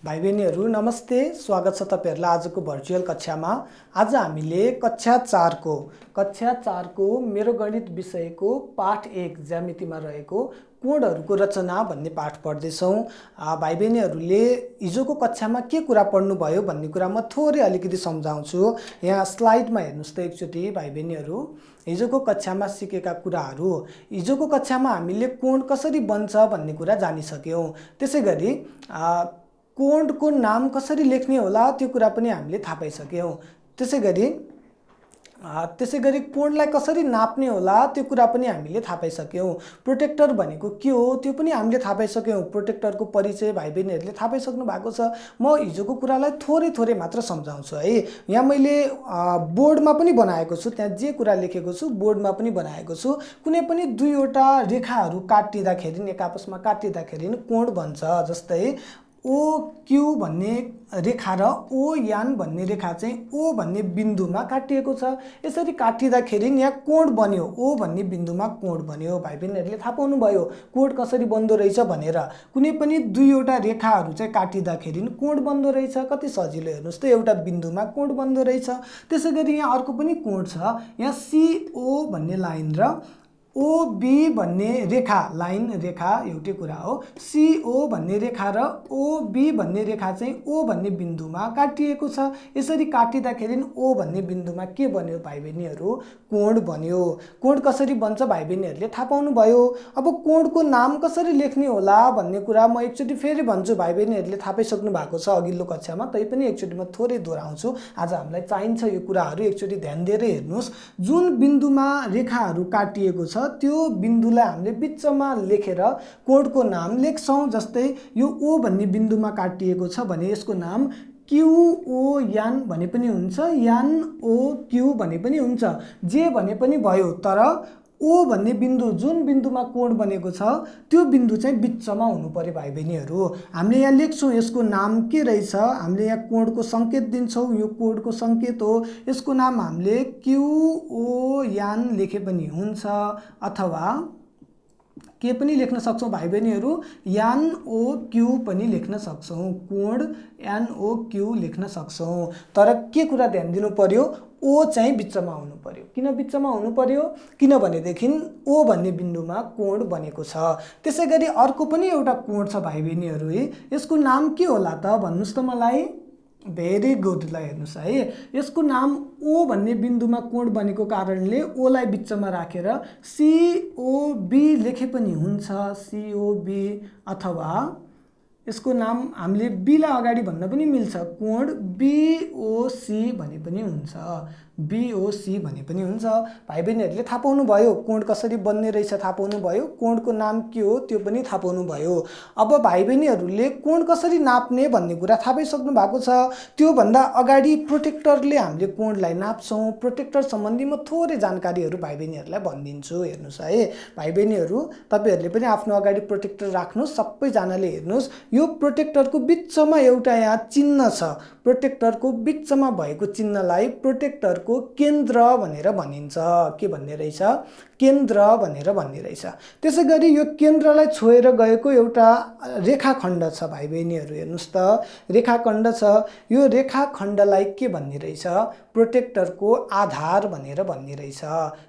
भाइ बहिनीहरू नमस्ते, स्वागत छ तपाईहरुलाई आजको भर्चुअल कक्षामा। आज हामीले कक्षा 4 को मेरो गणित विषयको पाठ 1 ज्यामितिमा रहेको कोणहरूको रचना भन्ने पाठ पढ्दै छौं। भाइ बहिनीहरूले हिजोको कक्षामा के कुरा पढ्नु भयो भन्ने कुरा म थोरै अलिकति सम्झाउँछु। यहाँ स्लाइडमा हेर्नुस् त एकचोटी भाइ बहिनीहरू। हिजोको कक्षामा सिकेका कुराहरू, हिजोको कक्षामा हामीले कोण कसरी बन्छ भन्ने कुरा जानिसक्यौं। त्यसैगरी कोणको नाम कसरी लेख्ने होला त्यो कुरा पनि हामीले थाहा पाइसक्यौं। त्यसैगरी कोणलाई कसरी नाप्ने होला त्यो कुरा पनि हामीले थाहा पाइसक्यौं। प्रोटेक्टर भनेको के हो त्यो पनि हामीले थाहा पाइसक्यौं। प्रोटेक्टरको परिचय भाइ बहिनीहरूले थाहा पाइसक्नु भएको छ। म हिजोको कुरालाई थोरै मात्र सम्झाउँछु है। यहाँ मैले बोर्डमा पनि बनाएको छु, त्यहाँ जे कुरा लेखेको छु बोर्डमा पनि बनाएको छु। कुनै पनि दुईवटा रेखाहरू काटिँदाखेरि, एक आपसमा काटिँदाखेरि कोण बन्छ। जस्तै OQ भन्ने रेखा र ON भन्ने रेखा चाहिँ O भन्ने बिन्दुमा काटिएको छ। यसरी काटिँदाखेरि यहाँ कोण बन्यो, O भन्ने बिन्दुमा कोण बन्यो। भाइ बहिनीहरूले थाहा पाउनु भयो कोण कसरी बन्दो रहेछ भनेर। कुनै पनि दुईवटा रेखाहरू चाहिँ काटिँदाखेरि कोण बन्दो रहेछ। कति सजिलो हेर्नुस् त, एउटा बिन्दुमा कोण बन्दो रहेछ। त्यसैगरी यहाँ अर्को पनि कोण छ। यहाँ CO भन्ने लाइन र OB भन्ने रेखा, लाइन रेखा एउटै कुरा हो। CO भन्ने रेखा र OB भन्ने रेखा चाहिँ O भन्ने बिन्दुमा काटिएको छ। यसरी काटिँदाखेरि O भन्ने बिन्दुमा के बन्यो भाइ बहिनीहरू? कोण बन्यो। कोण कसरी बन्छ भाइ बहिनीहरूले थाहा पाउनु भयो। अब कोणको नाम कसरी लेख्ने होला भन्ने कुरा म एकचोटि फेरि भन्छु। भाइ बहिनीहरूले थाहा पाइसक्नु भएको छ अघिल्लो कक्षामा, तैपनि एकचोटि म थोरै दोहोऱ्याउँछु। आज हामीलाई चाहिन्छ यो कुराहरू, एकचोटि ध्यान दिएर हेर्नुस्। जुन बिन्दुमा रेखाहरू काटिएको छ त्यो बिन्दुलाई हामीले बिचमा लेखेर कोणको नाम लेख्छौं। जस्तै यो O भन्ने बिन्दुमा काटिएको छ भने यसको नाम QON भने पनि हुन्छ, NOQ भने पनि हुन्छ, जे भने पनि भयो। तर O भन्ने बिन्दु, जुन बिन्दुमा कोण बनेको छ त्यो बिन्दु चाहिँ बिचमा हुनु पर्यो भाइ बहिनीहरू। हामीले यहाँ लेख्छौं यसको नाम के रहेछ, हामीले यहाँ कोणको संकेत दिन्छौं। यो कोणको संकेत हो। यसको नाम हामीले QON लेखे पनि हुन्छ अथवा के पनि लेख्न सक्छौं भाइ बहिनीहरू, NOQ पनि लेख्न सक्छौं। कोण NOQ लेख्न सक्छौं। तर के कुरा ध्यान दिनु पर्यो, O चाहिँ बिचमा हुनु पर्यो। किन बिचमा हुनु पर्यो? किनभनेदेखि O भन्ने बिन्दुमा कोण बनेको छ। त्यसैगरी अर्को पनि एउटा कोण छ भाइ बहिनीहरू है। यसको नाम के होला त भन्नुस् त मलाई? Very good. ल हेर्नुस् है, यसको नाम O भन्ने बिन्दुमा कोण बनेको कारणले O लाई बिचमा राखेर COB लेखे पनि हुन्छ, COB, अथवा यसको नाम हामीले B लाई अगाडि भन्न पनि मिल्छ, कोण BOC भने पनि हुन्छ, BOC भने पनि हुन्छ। भाइ बहिनीहरूले थाहा पाउनु भयो कोण कसरी बन्ने रहेछ, थाहा पाउनु भयो। कोणको नाम के हो त्यो पनि थाहा पाउनु भयो। अब भाइ बहिनीहरूले कोण कसरी नाप्ने भन्ने कुरा थाहा पाइसक्नु भएको छ। त्यो भन्दा अगाडि प्रोटेक्टरले हामीले कोणलाई नाप्छौं। प्रोटेक्टर सम्बन्धी म थोरै जानकारीहरू भाइ बहिनीहरूलाई भनिदिन्छु। हेर्नुस् है भाइ बहिनीहरू, तपाईहरुले पनि आफ्नो अगाडि प्रोटेक्टर राख्नुस्। सबैजनाले हेर्नुस्, यो प्रोटेक्टरको बिचमा एउटा यहाँ चिन्ह छ। प्रोटेक्टरको बिचमा भएको चिन्हलाई प्रोटेक्टरको केन्द्र भनेर भनिन्छ। के भन्ने रहेछ? केन्द्र भनेर भन्ने रहेछ। त्यसैगरी यो केन्द्रलाई छोएर गएको एउटा रेखाखण्ड छ भाइ बहिनीहरू। हेर्नुस् त, रेखाखण्ड छ। यो रेखाखण्डलाई के भन्ने रहेछ? प्रोटेक्टरको आधार भनेर भन्ने रहेछ।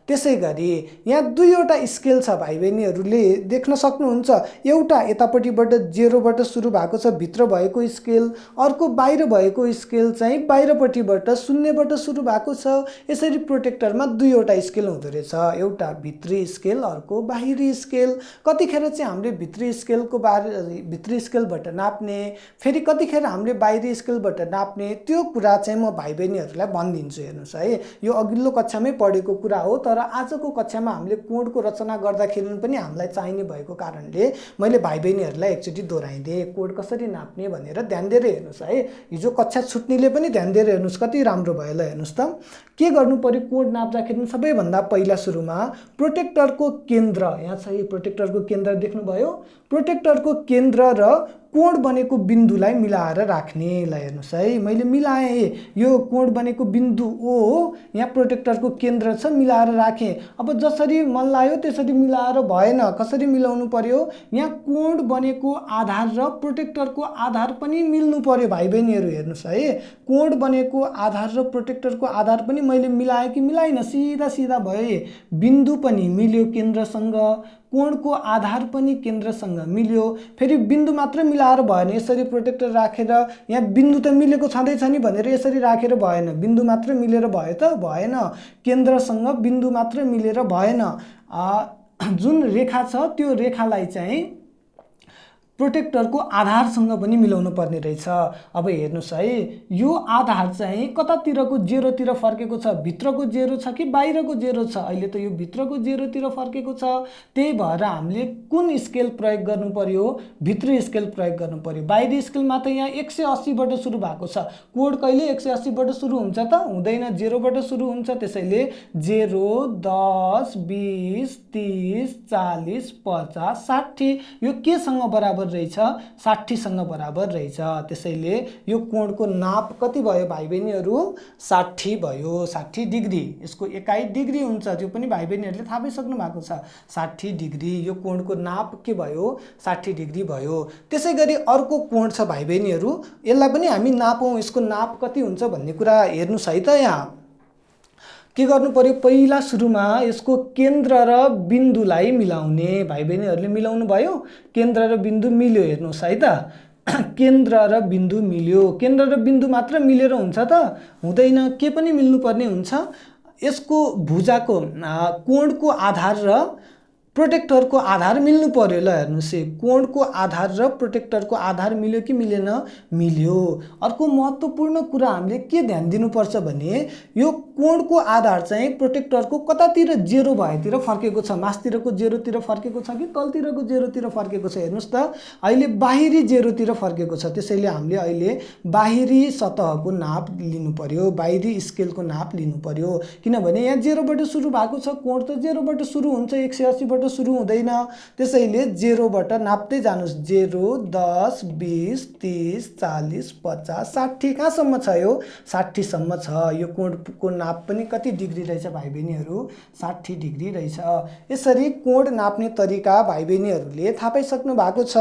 त्यसैगरी यहाँ दुईवटा स्केल छ भाइ बहिनीहरूले देख्न सक्नुहुन्छ। एउटा यतापट्टिबाट 0 बाट सुरु भएको छ, भित्र भएको स्केल। अर्को बाहिर भएको स्केल चाहिँ बाहिरपट्टिबाट 0 बाट सुरु भएको छ। यसरी प्रोटेक्टरमा दुईवटा स्केल हुँदो रहेछ, एउटा भित्री स्केल, अर्को बाहिरी स्केल। कतिखेर चाहिँ हामीले भित्री स्केलबाट नाप्ने, फेरि कतिखेर हामीले बाहिरी स्केलबाट नाप्ने, त्यो कुरा चाहिँ म भाइ बहिनीहरूलाई भनिदिन्छु। हेर्नुस् है, यो अघिल्लो कक्षामै पढेको कुरा हो, तर आजको कक्षामा हामीले कोणको रचना गर्दाखेरि पनि हामीलाई चाहिने भएको कारणले मैले भाइ बहिनीहरूलाई एकचोटि दोहोऱ्याइदिएँ कोण कसरी नाप्ने भनेर। ध्यान दिएर हेर्नुस् है, हिजो कक्षा छुट्नेले पनि ध्यान दिएर हेर्नुस्, कति राम्रो भयो। ल हेर्नुस् त, के गर्नु पर्यो कोण नाप्दाखेरि? सबैभन्दा पहिला सुरुमा प्रोटेक्टरको केन्द्र, यहाँ चाहिँ प्रोटेक्टरको केन्द्र देख्नुभयो। प्रोटेक्टरको केन्द्र र कोण बनेको बिन्दुलाई मिलाएर राख्ने। ल हेर्नुहोस् है, मैले मिलाएँ, यो कोण बनेको बिन्दु ओ हो, यहाँ प्रोटेक्टरको केन्द्र छ, मिलाएर राखेँ। अब जसरी मन लाग्यो त्यसरी मिलाएर भएन, कसरी मिलाउनु पर्यो, यहाँ कोण बनेको आधार र प्रोटेक्टरको आधार पनि मिल्नु पर्यो भाइ बहिनीहरू। हेर्नुहोस् है, कोण बनेको आधार र प्रोटेक्टरको आधार पनि मैले मिलाएँ कि मिलाइन, सिधा सिधा भए। बिन्दु पनि मिल्यो केन्द्रसँग, कोणको आधार पनि केन्द्रसँग मिल्यो। फेरि बिन्दु मात्र मिलाएर भएन, यसरी प्रोटेक्टर राखेर यहाँ बिन्दु त मिलेको छँदैछ नि भनेर यसरी राखेर भएन। बिन्दु मात्र मिलेर भयो त भएन, केन्द्रसँग बिन्दु मात्र मिलेर भएन। जुन रेखा छ त्यो रेखालाई चाहिँ प्रोटेक्टरको आधारसँग पनि मिलाउनु पर्ने रहेछ। अब हेर्नुहोस् है, यो आधार चाहिँ कतातिरको जेरोतिर फर्केको छ, भित्रको जेरो छ कि बाहिरको जेरो छ? अहिले त यो भित्रको जेरोतिर फर्केको छ, त्यही भएर हामीले कुन स्केल प्रयोग गर्नु पर्यो? भित्री स्केल प्रयोग गर्नु पर्यो। बाहिरी स्केलमा त यहाँ 180 बाट सुरु भएको छ, कोड कहिले 180 बाट सुरु हुन्छ त? हुँदैन, 0 बाट सुरु हुन्छ। त्यसैले 0, 10, 20, 30, 40, 50, 60 यो केसँग बराबर रहेछ? 60 सँग बराबर रहेछ। त्यसैले यो कोणको नाप कति भयो भाइ बहिनीहरू? 60 भयो, 60 डिग्री। यसको एकाइ डिग्री हुन्छ, त्यो पनि भाइ बहिनीहरूले थाहा पाइसक्नु भएको छ। 60 डिग्री यो कोणको नाप के भयो? 60 डिग्री भयो। त्यसै गरी अर्को कोण छ भाइ बहिनीहरू, यसलाई पनि हामी नापौँ, यसको नाप कति हुन्छ भन्ने कुरा हेर्नुहोस् है त। यहाँ के गर्नु पर्यो? पहिला सुरुमा यसको केन्द्र र बिन्दुलाई मिलाउने। भाइ बहिनीहरूले मिलाउनु भयो, केन्द्र र बिन्दु मिल्यो। हेर्नुहोस् है त, केन्द्र र बिन्दु मिल्यो। केन्द्र र बिन्दु मात्र मिलेर हुन्छ त? हुँदैन, के पनि मिल्नुपर्ने हुन्छ। यसको भुजाको कोणको आधार र प्रोटेक्टरको आधार मिल्नु पर्यो। ल हेर्नुहोस्, कोणको आधार र प्रोटेक्टरको आधार मिल्यो कि मिलेन? मिल्यो। अर्को महत्त्वपूर्ण कुरा हामीले के ध्यान दिनुपर्छ भने यो कोणको आधार चाहिँ प्रोटेक्टरको कतातिर जेरो भएतिर फर्केको छ, मास्तिरको जेरोतिर फर्केको छ कि तलतिरको जेरोतिर फर्केको छ? हेर्नुहोस् त, अहिले बाहिरी जेरोतिर फर्केको छ। त्यसैले हामीले अहिले बाहिरी सतहको नाप लिनु पर्यो, बाहिरी स्केलको नाप लिनु पर्यो। किनभने यहाँ 0 बाट सुरु भएको छ, कोण त 0 बाट सुरु हुन्छ, 180 बाट सुरु हुँदैन। त्यसैले 0 बाट नाप्दै जानुस्। 0, 10, 20, 30, 40, 50, 60 कहाँसम्म छ? यो 60 सम्म छ। यो कोणको नाप पनि कति डिग्री रहेछ भाइ बहिनीहरू? 60 डिग्री रहेछ। यसरी कोण नाप्ने तरिका भाइ बहिनीहरूले थाहा पाइसक्नु भएको छ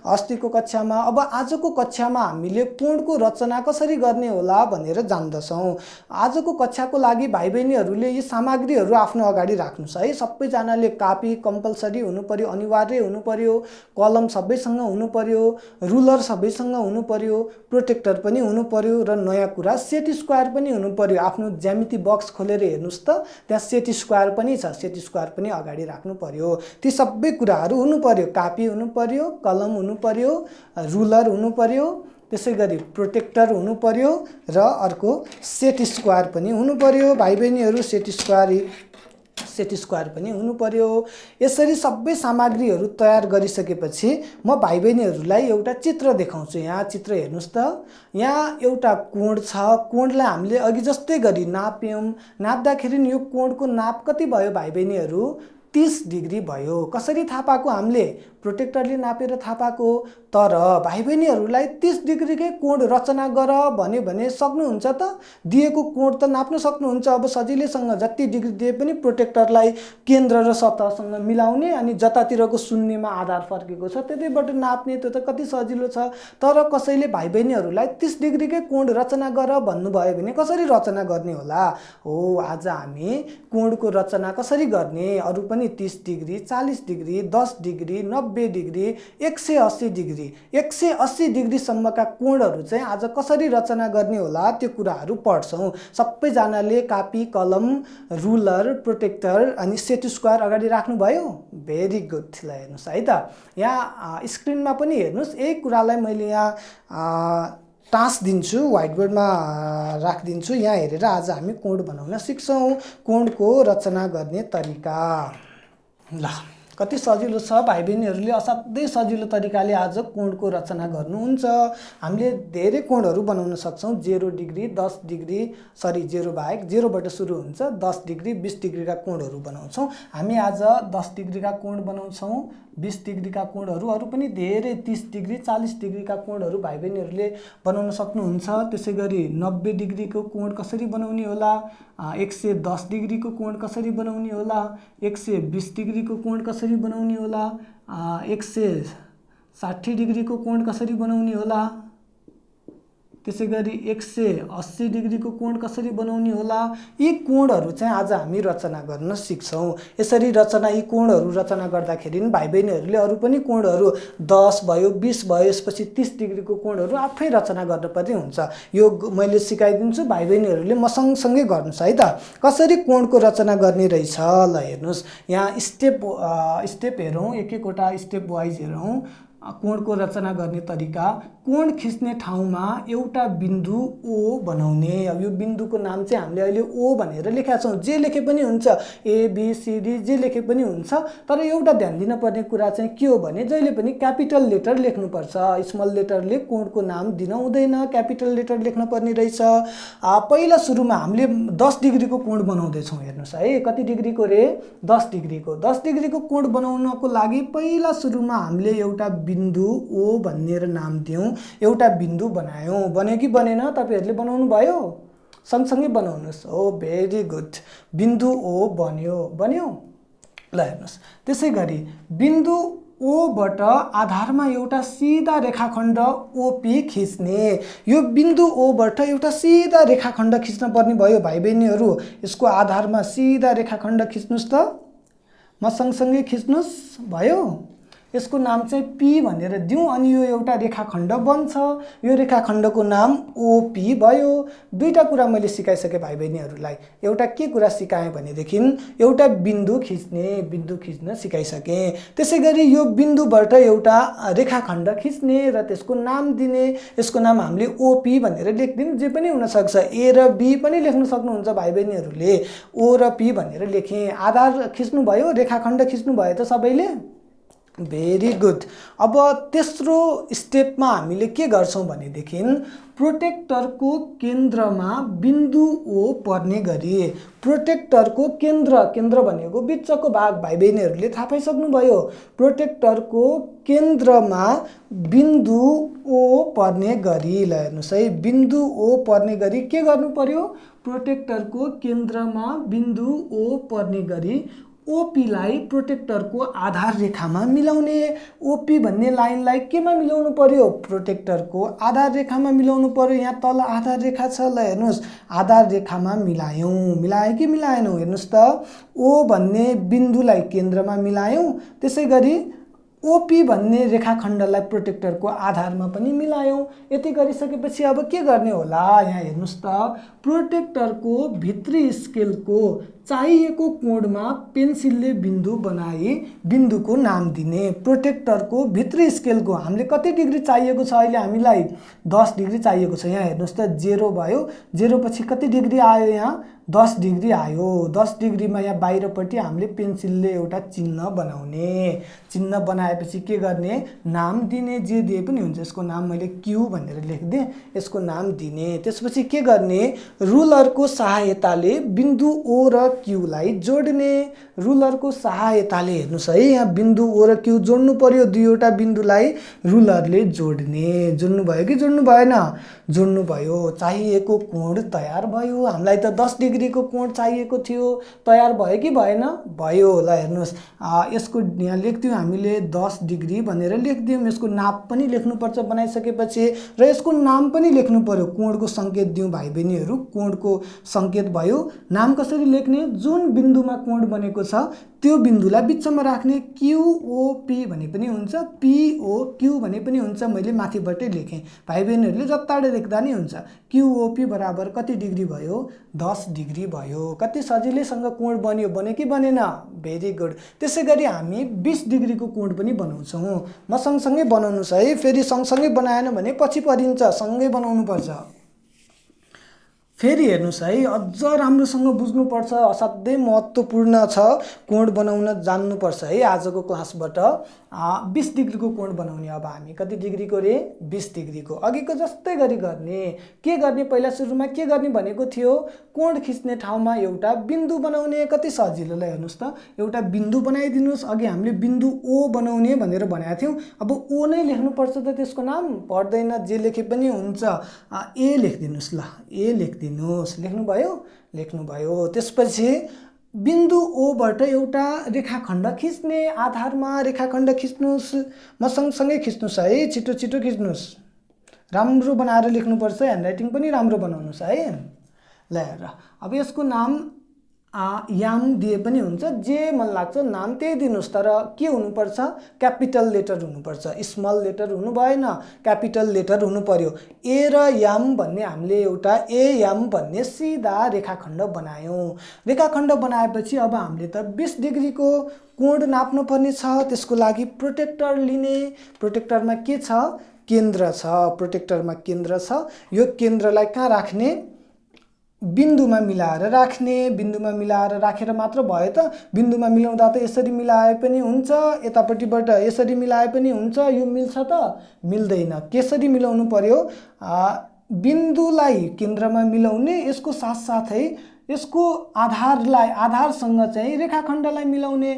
अस्तिको कक्षामा। अब आजको कक्षामा हामीले कोणको रचना कसरी गर्ने होला भनेर जान्दछौँ। आजको कक्षाको लागि भाइ बहिनीहरूले यी सामग्रीहरू आफ्नो अगाडि राख्नुस् है। सबैजनाले कापी कम्पलसरी हुनु पर्यो, अनिवार्य हुनु पर्यो, कलम सबैसँग हुनु पर्यो, रुलर सबैसँग हुनु पर्यो, प्रोटेक्टर पनि हुनु पर्यो, र नयाँ कुरा सेट स्क्वायर पनि हुनु पर्यो। आफ्नो ज्यामिति बक्स खोलेर हेर्नुहोस् त, त्यहाँ सेट स्क्वायर पनि छ, सेट स्क्वायर पनि अगाडि राख्नु पर्यो। ती सबै कुराहरू हुनु पर्यो। कापी हुनु पर्यो, कलम हुनु पर्यो, रुलर हुनु पर्यो, त्यसै गरी प्रोटेक्टर हुनु पर्यो, र अर्को सेट स्क्वायर पनि हुनु पर्यो भाइ बहिनीहरू। सेट स्क्वायर पनि हुनु पर्यो। यसरी सबै सामग्रीहरू तयार गरिसकेपछि म भाइ बहिनीहरूलाई एउटा चित्र देखाउँछु। यहाँ चित्र हेर्नुहोस् त, यहाँ एउटा कोण छ। कोणलाई हामीले अघि जस्तै गरी नाप्यौँ। नाप्दाखेरि यो कोणको नाप कति भयो भाइ बहिनीहरू? 30 डिग्री भयो। कसरी थाहा पाएको? हामीले प्रोटेक्टरले नापेर थाहा पाएको। तर भाइ बहिनीहरूलाई 30 डिग्रीकै कोण रचना गर भने सक्नुहुन्छ त? दिएको कोण त नाप्न सक्नुहुन्छ। अब सजिलैसँग जति डिग्री दिए पनि प्रोटेक्टरलाई केन्द्र र सतहसँग मिलाउने, अनि जतातिरको शून्यमा आधार फर्केको छ त्यतैबाट नाप्ने। त्यो त कति सजिलो छ। तर कसैले भाइ बहिनीहरूलाई 30 डिग्रीकै कोण रचना गर भन्नुभयो भने कसरी रचना गर्ने होला? हो, आज हामी कोणको रचना कसरी गर्ने, अरू पनि 30 degree, 40 degree, 10 degree, 90 degree, 180 degree, 180 डिग्रीसम्मका कोणहरू चाहिँ आज कसरी रचना गर्ने होला त्यो कुराहरू पढ्छौँ। सबैजनाले कापी, कलम, रुलर, प्रोटेक्टर अनि सेट स्क्वायर अगाडि राख्नुभयो? Very good. ल हेर्नुहोस् है त, यहाँ स्क्रिनमा पनि हेर्नुहोस्। यही कुरालाई मैले यहाँ टाँस दिन्छु, व्हाइट बोर्डमा राखिदिन्छु। यहाँ हेरेर आज हामी कोण बनाउन सिक्छौँ, कोणको रचना गर्ने तरिका। ल कति सजिलो छ भाइ बहिनीहरूले, असाध्यै सजिलो तरिकाले आज कोणको रचना गर्नुहुन्छ। हामीले धेरै कोणहरू बनाउन सक्छौँ। 0 डिग्री, 10 डिग्री, सरी 0 बाहेक, 0 बाट सुरु हुन्छ, 10 डिग्री, 20 डिग्रीका कोणहरू बनाउँछौँ। हामी आज 10 डिग्रीका कोण बनाउँछौँ, 20 डिग्रीका कोणहरू, अरू पनि धेरै 30 डिग्री 40 डिग्रीका कोणहरू भाइ बहिनीहरूले बनाउन सक्नुहुन्छ। त्यसै गरी 90 डिग्रीको कोण कसरी बनाउने होला, 110 डिग्रीको कोण कसरी बनाउने होला, 120 डिग्रीको कोण कसरी बनाउने होला, 160 डिग्रीको कोण कसरी बनाउने होला, त्यसै गरी 180 डिग्रीको कोण कसरी बनाउने होला। यी कोणहरू चाहिँ आज हामी रचना गर्न सिक्छौँ। यसरी यी कोणहरू रचना गर्दाखेरि भाइ बहिनीहरूले अरू पनि कोणहरू 10 भयो 20 भयो, यसपछि 30 डिग्रीको कोणहरू आफै रचना गर्नुपर्ने हुन्छ। यो मैले सिकाइदिन्छु, भाइ बहिनीहरूले म सँगसँगै गर्नुहोस् है त। कसरी कोणको रचना गर्ने रहेछ ल हेर्नुहोस्, यहाँ स्टेप हेरौँ, एक एकवटा स्टेप वाइज हेरौँ। कोणको रचना गर्ने तरिका, कोण खिच्ने ठाउँमा एउटा बिन्दु ओ बनाउने। अब यो बिन्दुको नाम चाहिँ हामीले अहिले ओ भनेर लेखेका छौँ। जे लेखे पनि हुन्छ, ABCD जे लेखे पनि हुन्छ, तर एउटा ध्यान दिनुपर्ने कुरा चाहिँ के हो भने जहिले पनि क्यापिटल लेटर लेख्नुपर्छ। स्मल लेटरले कोणको नाम दिन हुँदैन, क्यापिटल लेटर लेख्न पर्ने रहेछ। पहिला सुरुमा हामीले 10 डिग्रीको कोण बनाउँदैछौँ। हेर्नुहोस् है, कति डिग्रीको रे, 10 डिग्रीको। 10 डिग्रीको कोण बनाउनको लागि पहिला सुरुमा हामीले एउटा बिन्दु ओ भनेर नाम दियौँ, एउटा बिन्दु बनायौँ। बन्यो कि बनेन, तपाईँहरूले बनाउनु भयो? सँगसँगै बनाउनुहोस्। हो, भेरी गुड, बिन्दु ओ बन्यो ल हेर्नुहोस्। त्यसै गरी बिन्दु ओबाट आधारमा एउटा सिधा रेखाखण्ड ओपी खिच्ने। यो बिन्दु ओबाट एउटा सिधा रेखाखण्ड खिच्न पर्ने भयो भाइ बहिनीहरू। यसको आधारमा सिधा रेखाखण्ड खिच्नुहोस् त, म सँगसँगै खिच्नुहोस्, भयो। यसको नाम चाहिँ पी भनेर दिउँ अनि यो एउटा रेखाखण्ड बन्छ। यो रेखाखण्डको नाम ओपी भयो। दुईटा कुरा मैले सिकाइसकेँ भाइ बहिनीहरूलाई। एउटा के कुरा सिकाएँ भनेदेखि एउटा बिन्दु खिच्न सिकाइसकेँ। त्यसै गरी यो बिन्दुबाट एउटा रेखाखण्ड खिच्ने र त्यसको नाम दिने। यसको नाम हामीले ओपी भनेर लेखिदिउँ, जे पनि हुनसक्छ। ए र बी पनि लेख्न सक्नुहुन्छ भाइ बहिनीहरूले। ओ र पी भनेर लेखेँ। आधार खिच्नुभयो, रेखाखण्ड खिच्नुभयो त सबैले? Very good. अब तेस्रो स्टेपमा हामीले के गर्छौँ भनेदेखि प्रोटेक्टरको केन्द्रमा बिन्दु ओ पर्ने गरी, प्रोटेक्टरको केन्द्र भनेको बिचको भाग, भाइ बहिनीहरूले थाहा पाइसक्नुभयो। प्रोटेक्टरको केन्द्रमा बिन्दु ओ पर्ने गरी, ल हेर्नुहोस् है, बिन्दु ओ पर्ने गरी के गर्नु पर्यो? प्रोटेक्टरको केन्द्रमा बिन्दु ओ पर्ने गरी ओपीलाई प्रोटेक्टरको आधार रेखामा मिलाउने। ओपी भन्ने लाइनलाई केमा मिलाउनु पर्यो? प्रोटेक्टरको आधार रेखामा मिलाउनु पर्यो। यहाँ तल आधार रेखा छ, ल हेर्नुहोस्, आधार रेखामा मिलायौँ। मिलायो कि मिलाएनौँ? हेर्नुहोस् त, ओ भन्ने बिन्दुलाई केन्द्रमा मिलायौँ, त्यसै गरी ओपी भन्ने रेखाखण्डलाई प्रोटेक्टरको आधारमा पनि मिलायौँ। यति गरिसकेपछि अब के गर्ने होला? यहाँ हेर्नुहोस् त, प्रोटेक्टरको भित्री स्केलको चाहिएको कोणमा पेन्सिलले बिन्दु बनाई बिन्दुको नाम दिने। प्रोटेक्टरको भित्री स्केलको हामीले कति डिग्री चाहिएको छ? अहिले हामीलाई 10 डिग्री चाहिएको छ। यहाँ हेर्नुहोस् त, 0 भयो, 0 पछि कति डिग्री आयो? यहाँ 10 डिग्री आयो। 10 डिग्रीमा यहाँ बाहिरपट्टि हामीले पेन्सिलले एउटा चिन्ह बनाउने। चिन्ह बनाएपछि के गर्ने? नाम दिने। जे दिए पनि हुन्छ। यसको नाम मैले क्यू भनेर लेखिदिएँ, यसको नाम दिने। त्यसपछि के गर्ने? रुलरको सहायताले बिन्दु ओ र क्यूलाई जोड्ने। रुलरको सहायताले, हेर्नुहोस् है, यहाँ बिन्दु ओ र क्यू जोड्नु पर्यो। दुईवटा बिन्दुलाई रुलरले जोड्ने। जोड्नु भयो कि जोड्नु भएन? जोड्नु भयो। चाहिएको कोण तयार भयो। हामीलाई त 10 डिग्रीको कोण चाहिएको थियो, तयार भयो कि भएन? भयो। ल हेर्नुहोस्, यसको यहाँ लेख्दियौँ हामीले 10 डिग्री भनेर लेखिदियौँ। यसको नाप पनि लेख्नुपर्छ बनाइसकेपछि, र यसको नाम पनि लेख्नु पर्यो। कोणको सङ्केत दिउँ भाइ बहिनीहरू, कोणको सङ्केत भयो। नाम कसरी लेख्ने? जुन बिन्दुमा कोण बनेको छ त्यो बिन्दुलाई बिचमा राख्ने। क्युओपी भने पनि हुन्छ, पिओक्यू भने पनि हुन्छ। मैले माथिबाटै लेखेँ, भाइ बहिनीहरूले जताडै लेख्दा नि हुन्छ। क्युओपी बराबर कति डिग्री भयो? 10 डिग्री भयो। कति सजिलैसँग कोण बन्यो कि बनेन? Very good. त्यसै गरी हामी 20 डिग्रीको कोण पनि बनाउँछौँ। म सँगसँगै बनाउनुहोस् है, फेरि सँगसँगै बनाएन भने पछि परिन्छ, सँगै बनाउनुपर्छ। फेरि हेर्नुहोस् है, अझ राम्रोसँग बुझ्नुपर्छ, असाध्यै महत्त्वपूर्ण छ। कोण बनाउन जान्नुपर्छ है आजको क्लासबाट। 20 डिग्रीको कोण बनाउने। अब हामी कति डिग्रीको रे? 20 डिग्रीको। अघिको जस्तै गरी गर्ने। के गर्ने? पहिला सुरुमा के गर्ने भनेको थियो? कोण खिच्ने ठाउँमा एउटा बिन्दु बनाउने। कति सजिलो ल, हेर्नुहोस् त, एउटा बिन्दु बनाइदिनुहोस्। अघि हामीले बिन्दु ओ बनाउने भनेर भनेका थियौँ। अब ओ नै लेख्नुपर्छ त, त्यसको नाम पर्दैन, जे लेखे पनि हुन्छ। ए लेखिदिनुहोस् ल, ए लेखिदिनुहोस्। लेख्नुभयो? लेख्नुभयो। त्यसपछि बिन्दु ओबाट एउटा रेखाखण्ड खिच्ने। आधारमा रेखाखण्ड खिच्नुहोस्। म सँगसँगै खिच्नुहोस् है, छिटो छिटो खिच्नुहोस्। राम्रो बनाएर लेख्नुपर्छ, ह्यान्डराइटिङ पनि राम्रो बनाउनुहोस् है। ल हेर, अब यसको नाम याम दिए पनि हुन्छ, जे मन लाग्छ नाम त्यही दिनुहोस्। तर के हुनुपर्छ? क्यापिटल लेटर हुनुपर्छ, स्मल लेटर हुनु भएन, क्यापिटल लेटर हुनु पर्यो। ए र याम भन्ने हामीले एउटा ए याम भन्ने सिधा रेखाखण्ड बनायौँ। रेखाखण्ड बनाएपछि अब हामीले त 20 डिग्रीको कोण नाप्नु पर्ने छ। त्यसको लागि प्रोटेक्टर लिने। प्रोटेक्टरमा के छ? केन्द्र छ। प्रोटेक्टरमा केन्द्र छ। यो केन्द्रलाई कहाँ राख्ने? बिन्दुमा मिलाएर राख्ने। बिन्दुमा मिलाएर राखेर मात्र भयो त? बिन्दुमा मिलाउँदा त यसरी मिलाए पनि हुन्छ, यतापट्टिबाट यसरी मिलाए पनि हुन्छ। यो मिल्छ त? मिल्दैन। कसरी मिलाउनु पर्यो? बिन्दुलाई केन्द्रमा मिलाउने, यसको साथसाथै यसको आधारसँग चाहिँ रेखाखण्डलाई मिलाउने।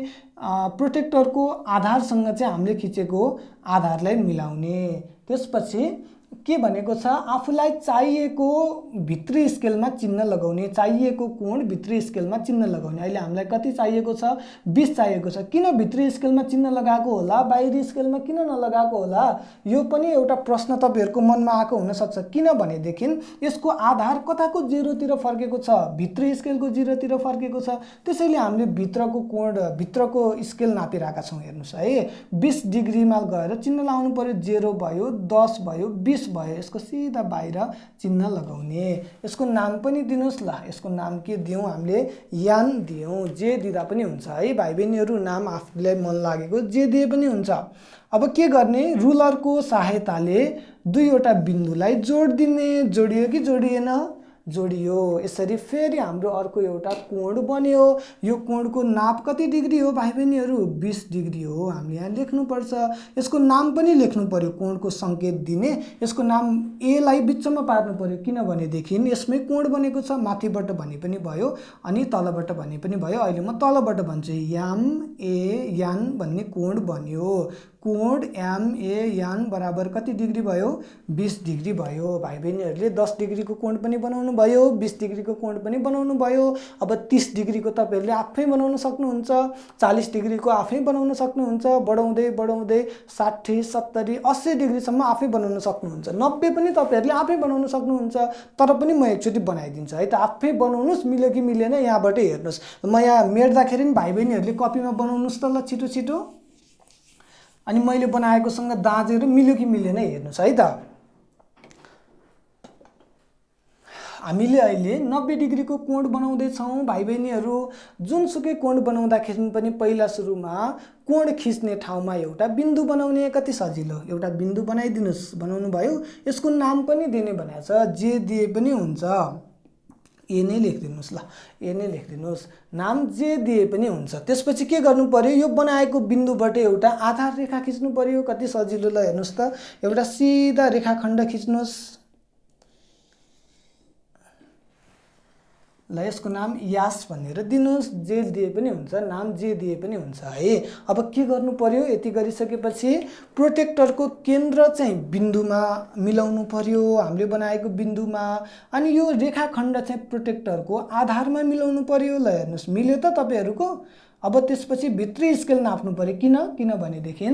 प्रोटेक्टरको आधारसँग चाहिँ हामीले खिचेको आधारलाई मिलाउने। त्यसपछि के भनेको छ? आफूलाई चाहिएको भित्री स्केलमा चिन्ह लगाउने। चाहिएको कोण भित्री स्केलमा चिन्ह लगाउने। अहिले हामीलाई कति चाहिएको छ? 20 चाहिएको छ। किन भित्री स्केलमा चिन्ह लगाएको होला, बाहिरी स्केलमा किन नलगाएको होला? यो पनि एउटा प्रश्न तपाईँहरूको मनमा आएको हुनसक्छ। किनभनेदेखि यसको आधार कताको 0तिर फर्केको छ? भित्री स्केलको 0तिर फर्केको छ। त्यसैले हामीले भित्रको कोण, भित्रको स्केल नापिरहेका छौँ। हेर्नुहोस् है, 20 डिग्रीमा गएर चिन्ह लगाउनु पर्यो। 0 भयो, 10 भयो, 20 भयो। यसको सिधा बाहिर चिन्ह लगाउने। यसको नाम पनि दिनुहोस् ल। यसको नाम के दियौँ हामीले? यान दियौँ। जे दिँदा पनि हुन्छ है भाइ बहिनीहरू, नाम आफूलाई मन लागेको जे दिए पनि हुन्छ। अब के गर्ने? रुलरको सहायताले दुईवटा बिन्दुलाई जोड दिने। जोडियो कि जोडिएन? जोडियो। यसरी फेरि हाम्रो अर्को एउटा कोण बन्यो। यो कोणको नाप कति डिग्री हो भाइ बहिनीहरू? 20 डिग्री हो। हामीले यहाँ लेख्नुपर्छ। यसको नाम पनि लेख्नु पर्यो, कोणको सङ्केत दिने। यसको नाम एलाई बिचमा पार्नु पर्यो, किनभनेदेखि यसमै कोण बनेको छ। माथिबाट भने पनि भयो अनि तलबाट भने पनि भयो। अहिले म तलबाट भन्छु। याम ए यान भन्ने कोण बन्यो। कोण एम ए यान बराबर कति डिग्री भयो? 20 डिग्री भयो। भाइ बहिनीहरूले 10 डिग्रीको कोण पनि बनाउनु भयो, 20 डिग्रीको कोण पनि बनाउनु भयो। अब 30 डिग्रीको तपाईँहरूले आफै बनाउन सक्नुहुन्छ, 40 डिग्रीको आफै बनाउन सक्नुहुन्छ। बढाउँदै बढाउँदै 60, 70, 80 डिग्रीसम्म आफै बनाउन सक्नुहुन्छ। 90 पनि तपाईँहरूले आफै बनाउन सक्नुहुन्छ। तर पनि म एकचोटि बनाइदिन्छु है त। आफै बनाउनुहोस्, मिल्यो कि मिलेन यहाँबाटै हेर्नुहोस्। म यहाँ मेट्दाखेरि पनि भाइ बहिनीहरूले कपीमा बनाउनुहोस् त ल, छिटो छिटो। अनि मैले बनाएकोसँग दाँजेर मिल्यो कि मिलेन हेर्नुहोस् है त। हामीले अहिले 90 डिग्रीको कोण बनाउँदैछौँ भाइ बहिनीहरू। जुनसुकै कोण बनाउँदाखेरि पनि पहिला सुरुमा कोण खिच्ने ठाउँमा एउटा बिन्दु बनाउने। कति सजिलो। एउटा बिन्दु बनाइदिनुहोस्। बनाउनु भयो? यसको नाम पनि दिने भनेको छ, जे दिए पनि हुन्छ। ए नै लेखिदिनुहोस् ल, ए नै लेखिदिनुहोस्। नाम जे दिए पनि हुन्छ। त्यसपछि के गर्नु पर्यो? यो बनाएको बिन्दुबाट एउटा आधार रेखा खिच्नु पर्यो। कति सजिलो ल, हेर्नुहोस् त। एउटा सिधा रेखाखण्ड खिच्नुहोस् ल। यसको नाम यास भनेर दिनुहोस्। जे दिए पनि हुन्छ, नाम जे दिए पनि हुन्छ है। अब के गर्नु पर्यो? यति गरिसकेपछि प्रोटेक्टरको केन्द्र चाहिँ बिन्दुमा मिलाउनु पर्यो, हामीले बनाएको बिन्दुमा। अनि यो रेखाखण्ड चाहिँ प्रोटेक्टरको आधारमा मिलाउनु पर्यो। ल हेर्नुहोस्, मिल्यो त तपाईँहरूको? अब त्यसपछि भित्री स्केल नाप्नु पर्यो। किनभनेदेखि